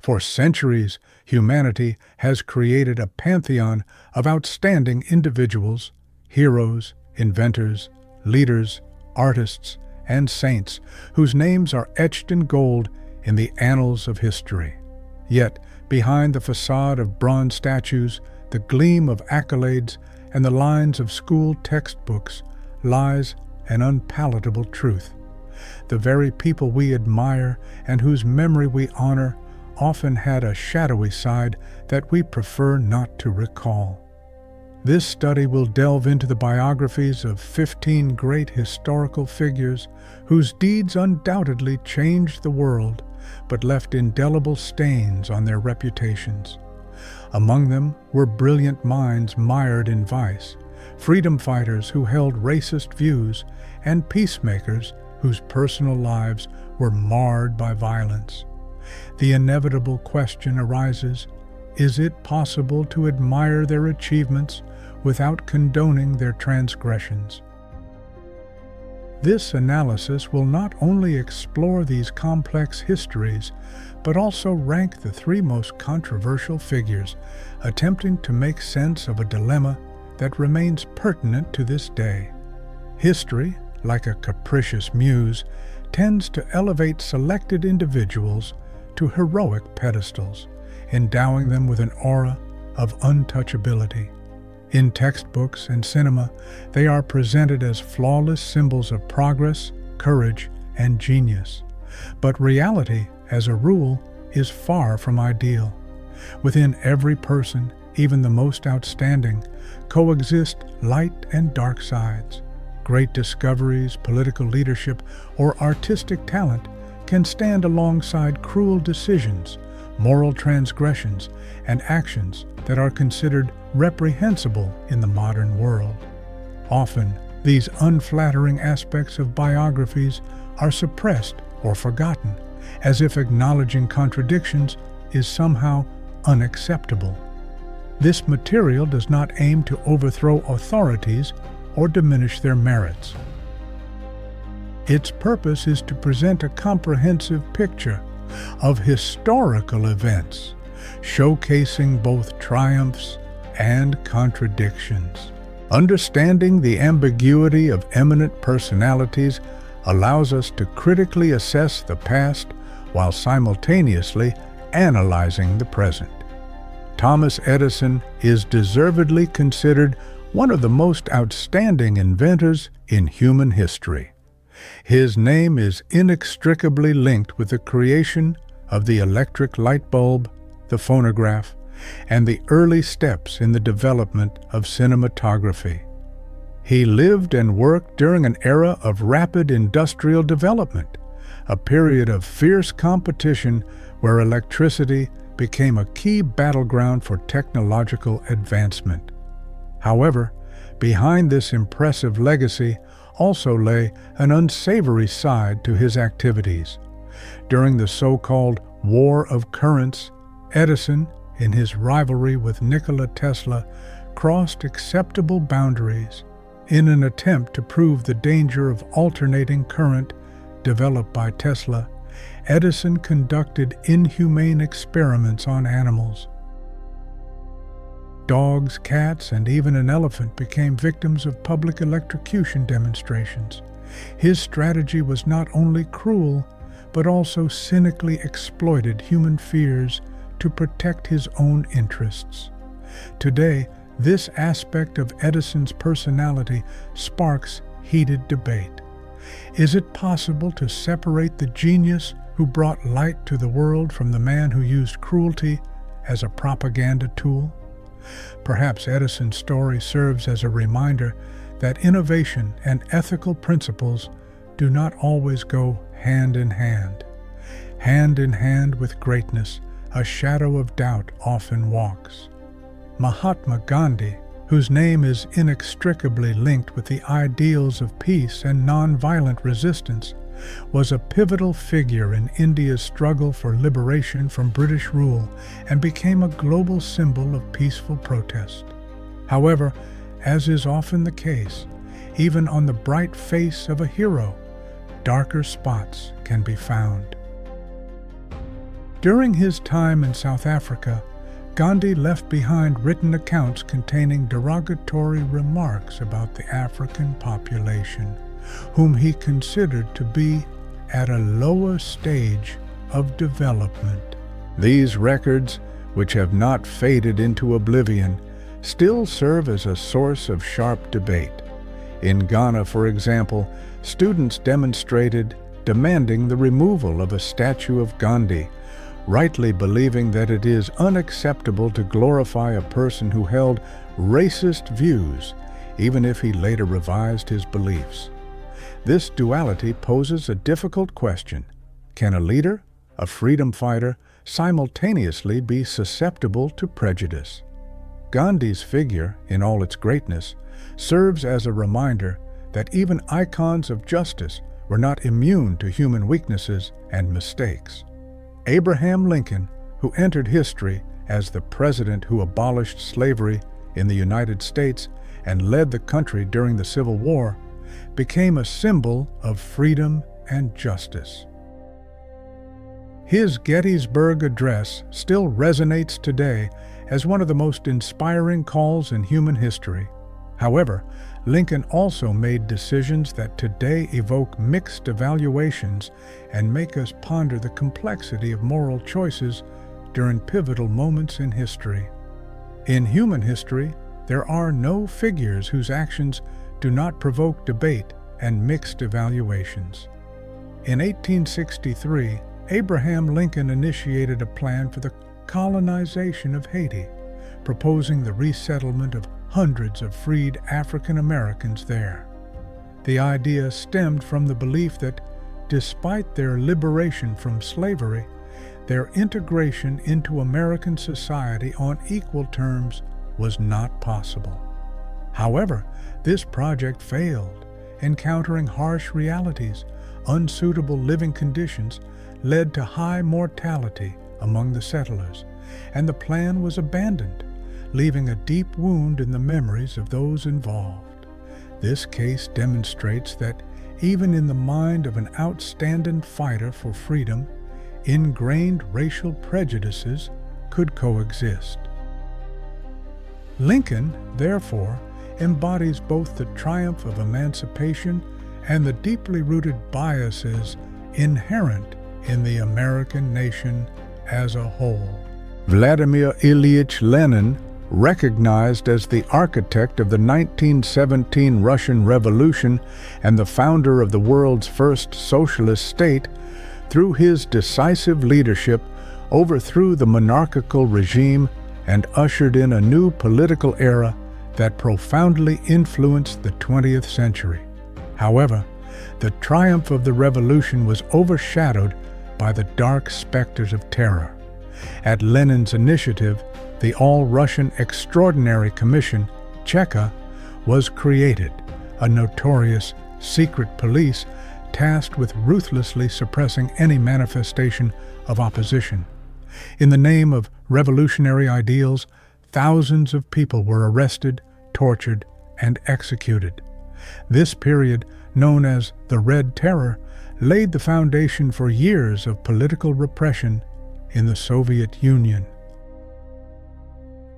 For centuries, humanity has created a pantheon of outstanding individuals, heroes, inventors, leaders, artists, and saints whose names are etched in gold in the annals of history. Yet, behind the facade of bronze statues, the gleam of accolades, and the lines of school textbooks lies an unpalatable truth. The very people we admire and whose memory we honor often had a shadowy side that we prefer not to recall. This study will delve into the biographies of 15 great historical figures whose deeds undoubtedly changed the world but left indelible stains on their reputations. Among them were brilliant minds mired in vice, freedom fighters who held racist views, and peacemakers whose personal lives were marred by violence. The inevitable question arises, is it possible to admire their achievements without condoning their transgressions? This analysis will not only explore these complex histories, but also rank the three most controversial figures, attempting to make sense of a dilemma that remains pertinent to this day. History, like a capricious muse, tends to elevate selected individuals to heroic pedestals, endowing them with an aura of untouchability. In textbooks and cinema, they are presented as flawless symbols of progress, courage, and genius. But reality, as a rule, is far from ideal. Within every person, even the most outstanding, coexist light and dark sides. Great discoveries, political leadership, or artistic talent can stand alongside cruel decisions, moral transgressions, and actions that are considered reprehensible in the modern world. Often, these unflattering aspects of biographies are suppressed or forgotten, as if acknowledging contradictions is somehow unacceptable. This material does not aim to overthrow authorities or diminish their merits. Its purpose is to present a comprehensive picture of historical events, showcasing both triumphs and contradictions. Understanding the ambiguity of eminent personalities allows us to critically assess the past while simultaneously analyzing the present. Thomas Edison is deservedly considered one of the most outstanding inventors in human history. His name is inextricably linked with the creation of the electric light bulb, the phonograph, and the early steps in the development of cinematography. He lived and worked during an era of rapid industrial development, a period of fierce competition where electricity became a key battleground for technological advancement. However, behind this impressive legacy also lay an unsavory side to his activities. During the so-called War of Currents, Edison, in his rivalry with Nikola Tesla, crossed acceptable boundaries. In an attempt to prove the danger of alternating current developed by Tesla, Edison conducted inhumane experiments on animals. Dogs, cats, and even an elephant became victims of public electrocution demonstrations. His strategy was not only cruel, but also cynically exploited human fears to protect his own interests. Today, this aspect of Edison's personality sparks heated debate. Is it possible to separate the genius who brought light to the world from the man who used cruelty as a propaganda tool? Perhaps Edison's story serves as a reminder that innovation and ethical principles do not always go hand in hand. Hand in hand with greatness, a shadow of doubt often walks. Mahatma Gandhi, whose name is inextricably linked with the ideals of peace and nonviolent resistance, was a pivotal figure in India's struggle for liberation from British rule and became a global symbol of peaceful protest. However, as is often the case, even on the bright face of a hero, darker spots can be found. During his time in South Africa, Gandhi left behind written accounts containing derogatory remarks about the African population, whom he considered to be at a lower stage of development. These records, which have not faded into oblivion, still serve as a source of sharp debate. In Ghana, for example, students demonstrated demanding the removal of a statue of Gandhi, rightly believing that it is unacceptable to glorify a person who held racist views, even if he later revised his beliefs. This duality poses a difficult question. Can a leader, a freedom fighter, simultaneously be susceptible to prejudice? Gandhi's figure, in all its greatness, serves as a reminder that even icons of justice were not immune to human weaknesses and mistakes. Abraham Lincoln, who entered history as the president who abolished slavery in the United States and led the country during the Civil War, became a symbol of freedom and justice. His Gettysburg Address still resonates today as one of the most inspiring calls in human history. However, Lincoln also made decisions that today evoke mixed evaluations and make us ponder the complexity of moral choices during pivotal moments in history. In human history, there are no figures whose actions do not provoke debate and mixed evaluations. In 1863, Abraham Lincoln initiated a plan for the colonization of Haiti, proposing the resettlement of hundreds of freed African Americans there. The idea stemmed from the belief that, despite their liberation from slavery, their integration into American society on equal terms was not possible. However, this project failed, encountering harsh realities. Unsuitable living conditions led to high mortality among the settlers, and the plan was abandoned, leaving a deep wound in the memories of those involved. This case demonstrates that even in the mind of an outstanding fighter for freedom, ingrained racial prejudices could coexist. Lincoln, therefore, embodies both the triumph of emancipation and the deeply rooted biases inherent in the American nation as a whole. Vladimir Ilyich Lenin, recognized as the architect of the 1917 Russian Revolution and the founder of the world's first socialist state, through his decisive leadership, overthrew the monarchical regime and ushered in a new political era that profoundly influenced the 20th century. However, the triumph of the revolution was overshadowed by the dark specters of terror. At Lenin's initiative, the All-Russian Extraordinary Commission, Cheka, was created, a notorious secret police tasked with ruthlessly suppressing any manifestation of opposition. In the name of revolutionary ideals, thousands of people were arrested, tortured, and executed. This period, known as the Red Terror, laid the foundation for years of political repression in the Soviet Union.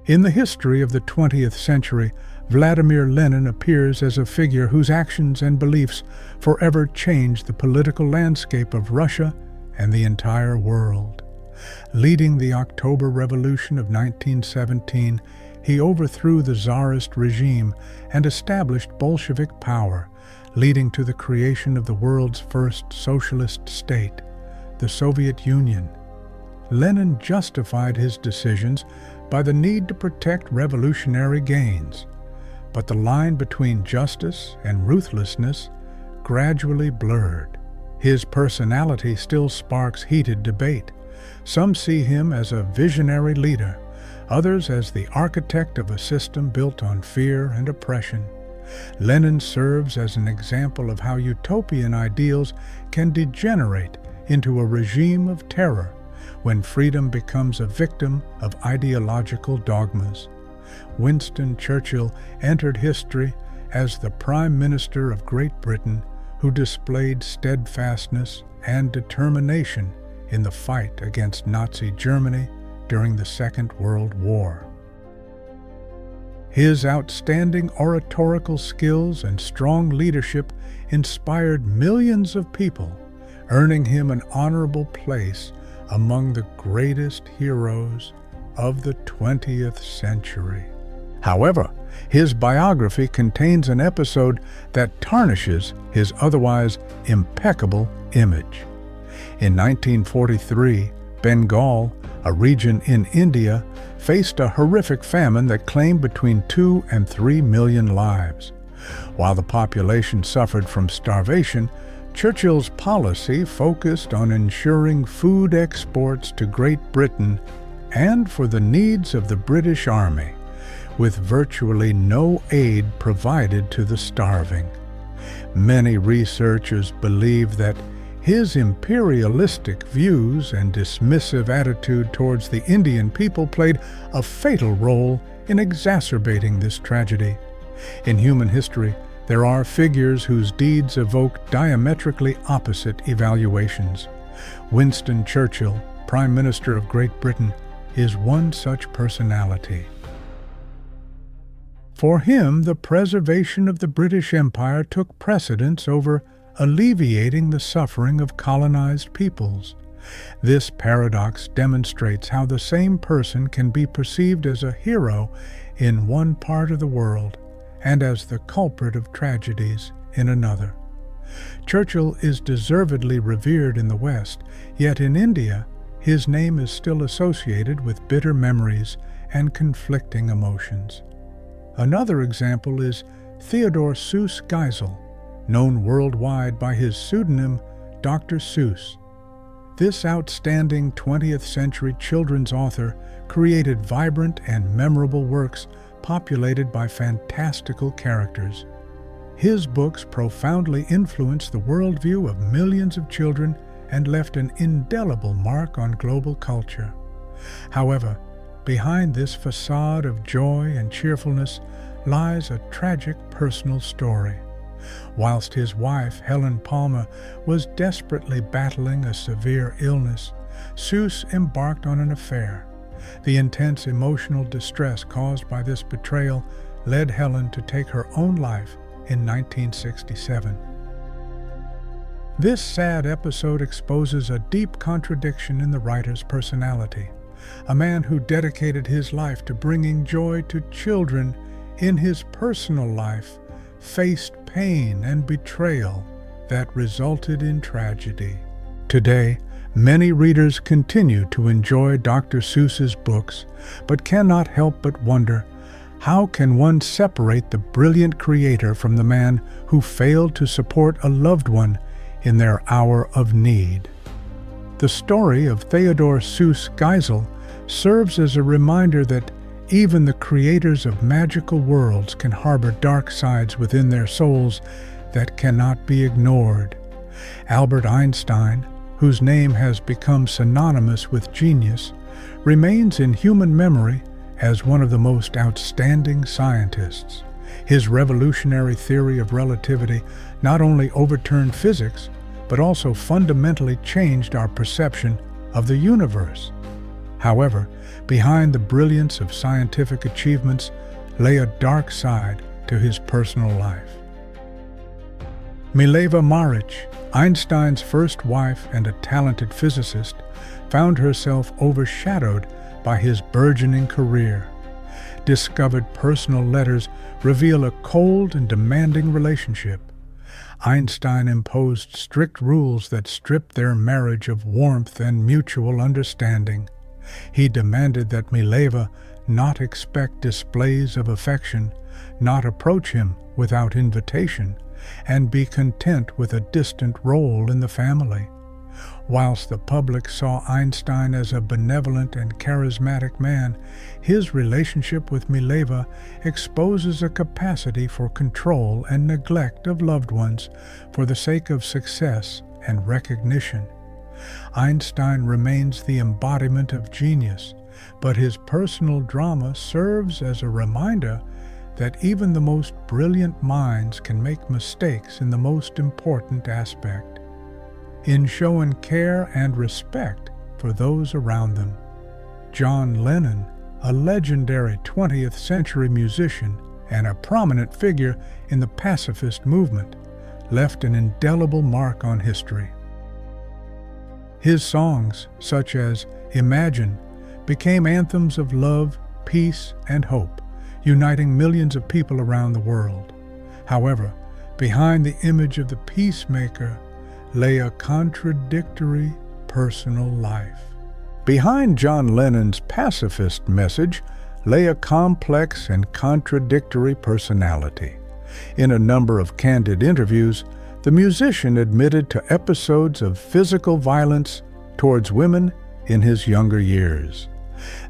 In the history of the 20th century, Vladimir Lenin appears as a figure whose actions and beliefs forever changed the political landscape of Russia and the entire world. Leading the October Revolution of 1917, he overthrew the Tsarist regime and established Bolshevik power, leading to the creation of the world's first socialist state, the Soviet Union. Lenin justified his decisions by the need to protect revolutionary gains, but the line between justice and ruthlessness gradually blurred. His personality still sparks heated debate. Some see him as a visionary leader, others as the architect of a system built on fear and oppression. Lenin serves as an example of how utopian ideals can degenerate into a regime of terror when freedom becomes a victim of ideological dogmas. Winston Churchill entered history as the Prime Minister of Great Britain who displayed steadfastness and determination in the fight against Nazi Germany during the Second World War. His outstanding oratorical skills and strong leadership inspired millions of people, earning him an honorable place among the greatest heroes of the 20th century. However, his biography contains an episode that tarnishes his otherwise impeccable image. In 1943, Bengal, a region in India, faced a horrific famine that claimed between 2 and 3 million lives. While the population suffered from starvation, Churchill's policy focused on ensuring food exports to Great Britain and for the needs of the British Army, with virtually no aid provided to the starving. Many researchers believe that his imperialistic views and dismissive attitude towards the Indian people played a fatal role in exacerbating this tragedy. In human history, there are figures whose deeds evoke diametrically opposite evaluations. Winston Churchill, Prime Minister of Great Britain, is one such personality. For him, the preservation of the British Empire took precedence over alleviating the suffering of colonized peoples. This paradox demonstrates how the same person can be perceived as a hero in one part of the world and as the culprit of tragedies in another. Churchill is deservedly revered in the West, yet in India, his name is still associated with bitter memories and conflicting emotions. Another example is Theodore Seuss Geisel, known worldwide by his pseudonym Dr. Seuss. This outstanding 20th century children's author created vibrant and memorable works populated by fantastical characters. His books profoundly influenced the worldview of millions of children and left an indelible mark on global culture. However, behind this facade of joy and cheerfulness lies a tragic personal story. Whilst his wife, Helen Palmer, was desperately battling a severe illness, Seuss embarked on an affair. The intense emotional distress caused by this betrayal led Helen to take her own life in 1967. This sad episode exposes a deep contradiction in the writer's personality. A man who dedicated his life to bringing joy to children in his personal life faced pain and betrayal that resulted in tragedy. Today, many readers continue to enjoy Dr. Seuss's books, but cannot help but wonder, how can one separate the brilliant creator from the man who failed to support a loved one in their hour of need? The story of Theodore Seuss Geisel serves as a reminder that even the creators of magical worlds can harbor dark sides within their souls that cannot be ignored. Albert Einstein, whose name has become synonymous with genius, remains in human memory as one of the most outstanding scientists. His revolutionary theory of relativity not only overturned physics, but also fundamentally changed our perception of the universe. However, behind the brilliance of scientific achievements lay a dark side to his personal life. Mileva Maric, Einstein's first wife and a talented physicist, found herself overshadowed by his burgeoning career. Discovered personal letters reveal a cold and demanding relationship. Einstein imposed strict rules that stripped their marriage of warmth and mutual understanding. He demanded that Mileva not expect displays of affection, not approach him without invitation, and be content with a distant role in the family. Whilst the public saw Einstein as a benevolent and charismatic man, his relationship with Mileva exposes a capacity for control and neglect of loved ones for the sake of success and recognition. Einstein remains the embodiment of genius, but his personal drama serves as a reminder that even the most brilliant minds can make mistakes in the most important aspect. in showing care and respect for those around them. John Lennon, a legendary 20th century musician and a prominent figure in the pacifist movement, left an indelible mark on history. His songs, such as Imagine, became anthems of love, peace, and hope, uniting millions of people around the world. However, behind the image of the peacemaker lay a contradictory personal life. Behind John Lennon's pacifist message lay a complex and contradictory personality. In a number of candid interviews, the musician admitted to episodes of physical violence towards women in his younger years.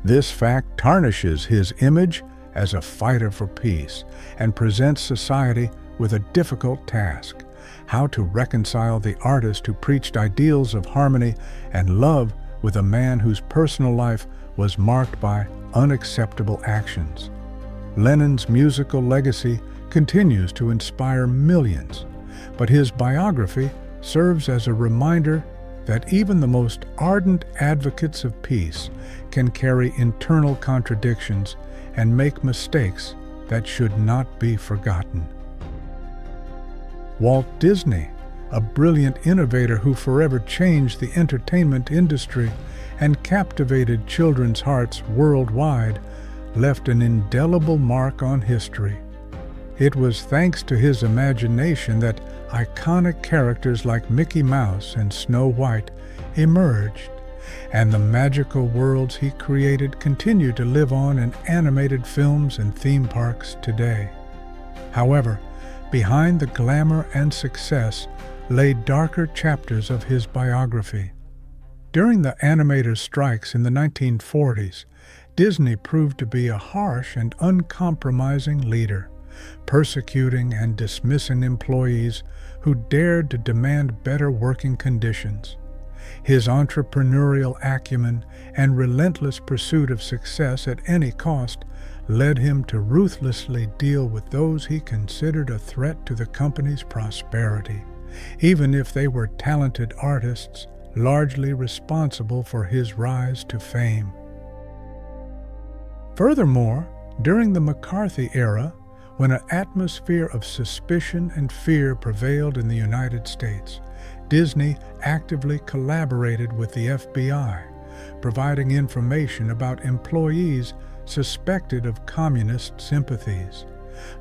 This fact tarnishes his image as a fighter for peace and presents society with a difficult task: how to reconcile the artist who preached ideals of harmony and love with a man whose personal life was marked by unacceptable actions. Lennon's musical legacy continues to inspire millions, but his biography serves as a reminder that even the most ardent advocates of peace can carry internal contradictions and make mistakes that should not be forgotten. Walt Disney, a brilliant innovator who forever changed the entertainment industry and captivated children's hearts worldwide, left an indelible mark on history. It was thanks to his imagination that iconic characters like Mickey Mouse and Snow White emerged, and the magical worlds he created continue to live on in animated films and theme parks today. However, behind the glamour and success lay darker chapters of his biography. During the animators' strikes in the 1940s, Disney proved to be a harsh and uncompromising leader, persecuting and dismissing employees who dared to demand better working conditions. His entrepreneurial acumen and relentless pursuit of success at any cost led him to ruthlessly deal with those he considered a threat to the company's prosperity, even if they were talented artists largely responsible for his rise to fame. Furthermore, during the McCarthy era, when an atmosphere of suspicion and fear prevailed in the United States, Disney actively collaborated with the FBI, providing information about employees suspected of communist sympathies.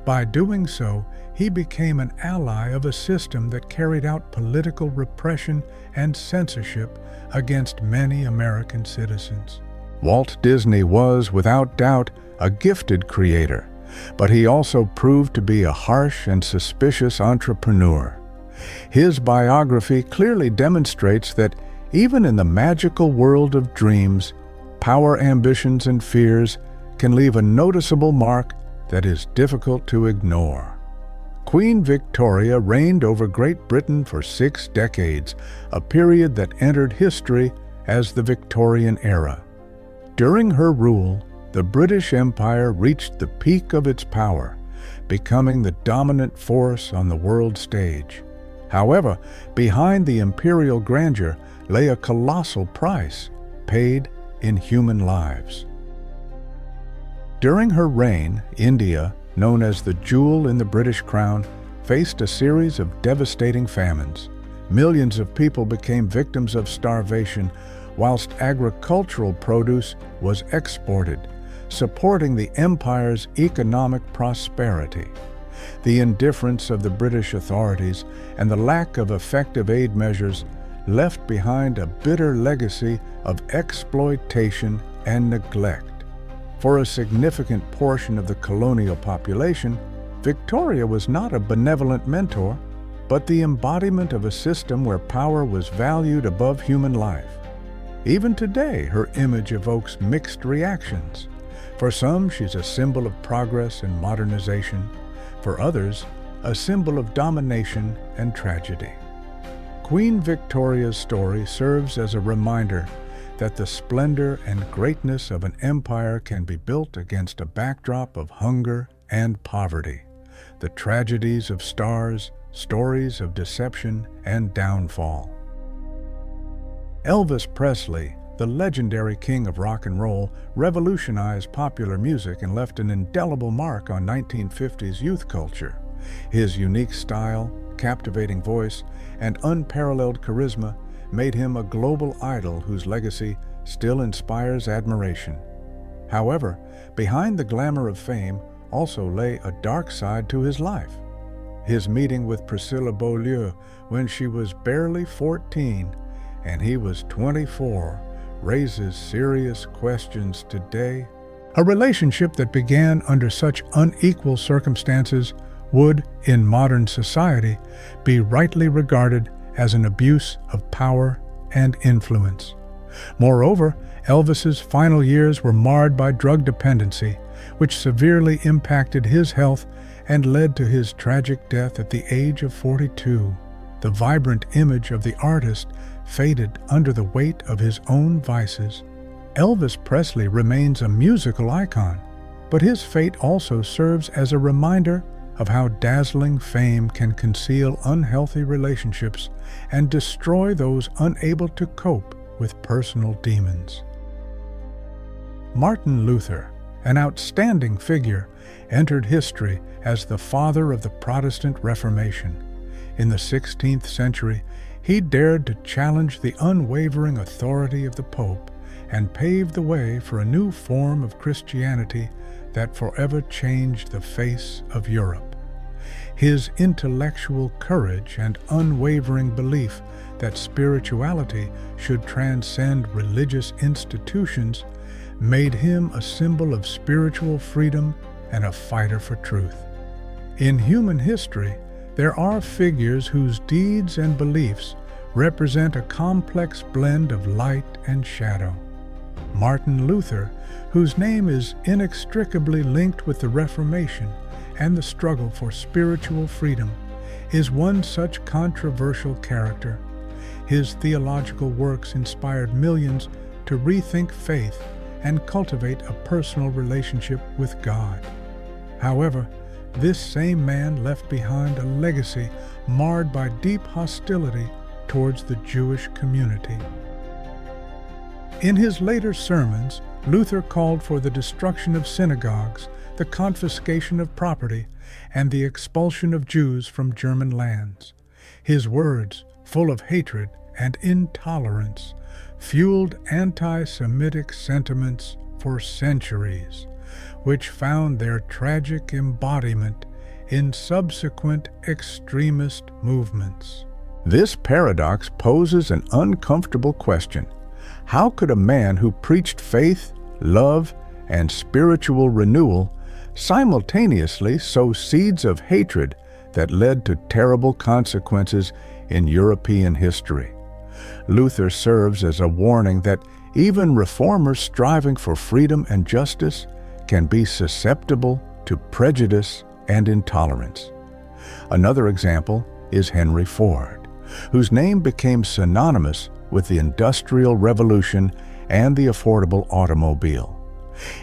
By doing so, he became an ally of a system that carried out political repression and censorship against many American citizens. Walt Disney was, without doubt, a gifted creator, but he also proved to be a harsh and suspicious entrepreneur. His biography clearly demonstrates that even in the magical world of dreams, power, ambitions, and fears can leave a noticeable mark that is difficult to ignore. Queen Victoria reigned over Great Britain for 6 decades, a period that entered history as the Victorian era. During her rule, the British Empire reached the peak of its power, becoming the dominant force on the world stage. However, behind the imperial grandeur lay a colossal price paid in human lives. During her reign, India, known as the jewel in the British crown, faced a series of devastating famines. Millions of people became victims of starvation, whilst agricultural produce was exported, supporting the empire's economic prosperity. The indifference of the British authorities and the lack of effective aid measures left behind a bitter legacy of exploitation and neglect. For a significant portion of the colonial population, Victoria was not a benevolent mentor, but the embodiment of a system where power was valued above human life. Even today, her image evokes mixed reactions. For some, she's a symbol of progress and modernization. For others, a symbol of domination and tragedy. Queen Victoria's story serves as a reminder that the splendor and greatness of an empire can be built against a backdrop of hunger and poverty. The tragedies of stars, stories of deception and downfall. Elvis Presley, the legendary king of rock and roll, revolutionized popular music and left an indelible mark on 1950s youth culture. His unique style, captivating voice, and unparalleled charisma made him a global idol whose legacy still inspires admiration. However, behind the glamour of fame also lay a dark side to his life. His meeting with Priscilla Beaulieu when she was barely 14 and he was 24 raises serious questions today. A relationship that began under such unequal circumstances would, in modern society, be rightly regarded as an abuse of power and influence. Moreover, Elvis's final years were marred by drug dependency, which severely impacted his health and led to his tragic death at the age of 42. The vibrant image of the artist faded under the weight of his own vices. Elvis Presley remains a musical icon, but his fate also serves as a reminder of how dazzling fame can conceal unhealthy relationships and destroy those unable to cope with personal demons. Martin Luther, an outstanding figure, entered history as the father of the Protestant Reformation. In the 16th century, he dared to challenge the unwavering authority of the Pope and paved the way for a new form of Christianity that forever changed the face of Europe. His intellectual courage and unwavering belief that spirituality should transcend religious institutions made him a symbol of spiritual freedom and a fighter for truth. In human history, there are figures whose deeds and beliefs represent a complex blend of light and shadow. Martin Luther, whose name is inextricably linked with the Reformation and the struggle for spiritual freedom, is one such controversial character. His theological works inspired millions to rethink faith and cultivate a personal relationship with God. However, this same man left behind a legacy marred by deep hostility towards the Jewish community. In his later sermons, Luther called for the destruction of synagogues, the confiscation of property, and the expulsion of Jews from German lands. His words, full of hatred and intolerance, fueled anti-Semitic sentiments for centuries, which found their tragic embodiment in subsequent extremist movements. This paradox poses an uncomfortable question. How could a man who preached faith, love, and spiritual renewal simultaneously sow seeds of hatred that led to terrible consequences in European history? Luther serves as a warning that even reformers striving for freedom and justice can be susceptible to prejudice and intolerance. Another example is Henry Ford, whose name became synonymous with the Industrial Revolution and the affordable automobile.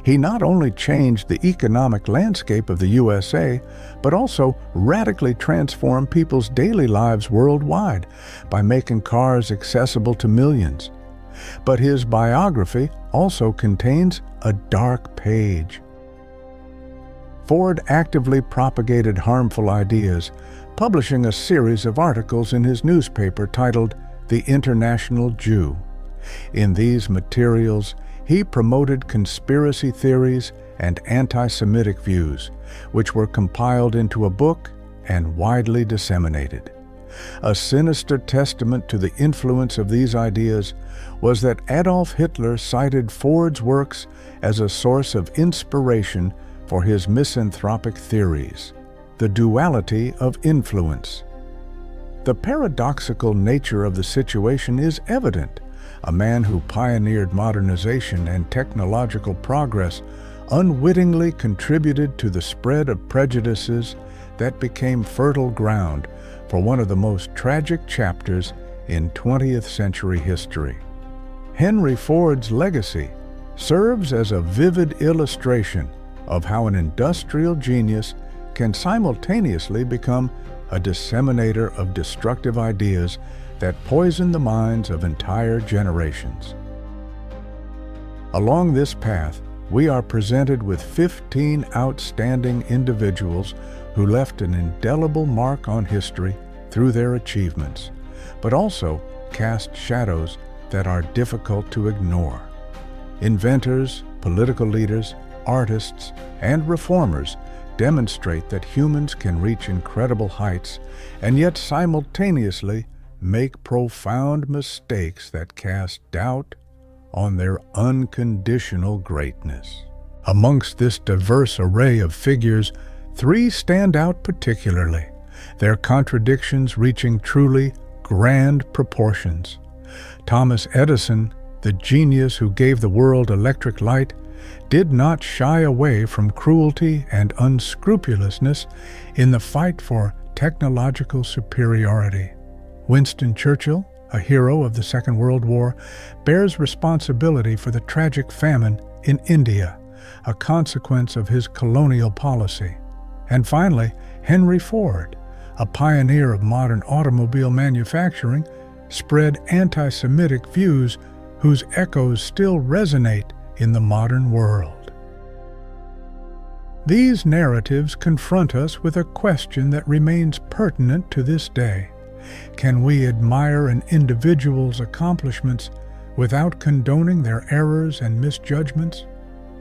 He not only changed the economic landscape of the USA, but also radically transformed people's daily lives worldwide by making cars accessible to millions. But his biography also contains a dark page. Ford actively propagated harmful ideas, publishing a series of articles in his newspaper titled The International Jew. In these materials, he promoted conspiracy theories and anti-Semitic views, which were compiled into a book and widely disseminated. A sinister testament to the influence of these ideas was that Adolf Hitler cited Ford's works as a source of inspiration for his misanthropic theories, the duality of influence. The paradoxical nature of the situation is evident. A man who pioneered modernization and technological progress unwittingly contributed to the spread of prejudices that became fertile ground for one of the most tragic chapters in 20th century history. Henry Ford's legacy serves as a vivid illustration of how an industrial genius can simultaneously become a disseminator of destructive ideas that poison the minds of entire generations. Along this path, we are presented with 15 outstanding individuals who left an indelible mark on history through their achievements, but also cast shadows that are difficult to ignore. Inventors, political leaders, artists, and reformers demonstrate that humans can reach incredible heights and yet simultaneously make profound mistakes that cast doubt on their unconditional greatness. Amongst this diverse array of figures, 3 stand out particularly, their contradictions reaching truly grand proportions. Thomas Edison, the genius who gave the world electric light, did not shy away from cruelty and unscrupulousness in the fight for technological superiority. Winston Churchill, a hero of the Second World War, bears responsibility for the tragic famine in India, a consequence of his colonial policy. And finally, Henry Ford, a pioneer of modern automobile manufacturing, spread anti-Semitic views whose echoes still resonate in the modern world. These narratives confront us with a question that remains pertinent to this day. Can we admire an individual's accomplishments without condoning their errors and misjudgments?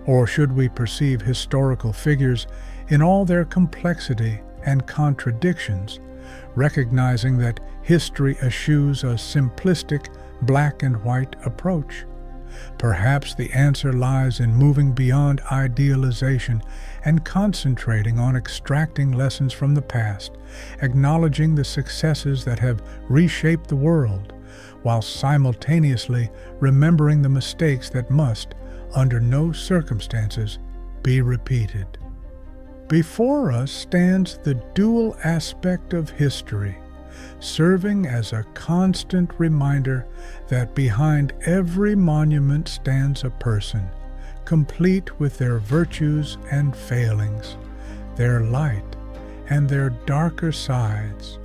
Or should we perceive historical figures in all their complexity and contradictions, recognizing that history eschews a simplistic black and white approach? Perhaps the answer lies in moving beyond idealization and concentrating on extracting lessons from the past, acknowledging the successes that have reshaped the world, while simultaneously remembering the mistakes that must, under no circumstances, be repeated. Before us stands the dual aspect of history, serving as a constant reminder that behind every monument stands a person, complete with their virtues and failings, their light and their darker sides,